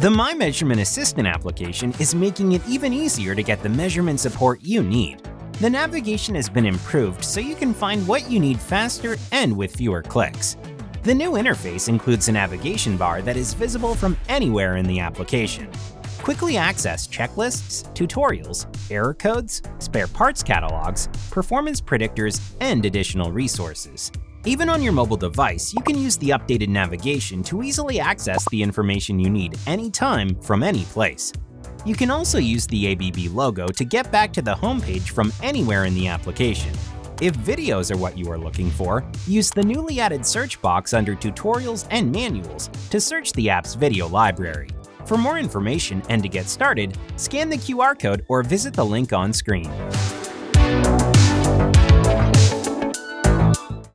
The My Measurement Assistant application is making it even easier to get the measurement support you need. The navigation has been improved so you can find what you need faster and with fewer clicks. The new interface includes a navigation bar that is visible from anywhere in the application. Quickly access checklists, tutorials, error codes, spare parts catalogs, performance predictors, and additional resources. Even on your mobile device, you can use the updated navigation to easily access the information you need anytime from any place. You can also use the ABB logo to get back to the homepage from anywhere in the application. If videos are what you are looking for, use the newly added search box under Tutorials and Manuals to search the app's video library. For more information and to get started, scan the QR code or visit the link on screen.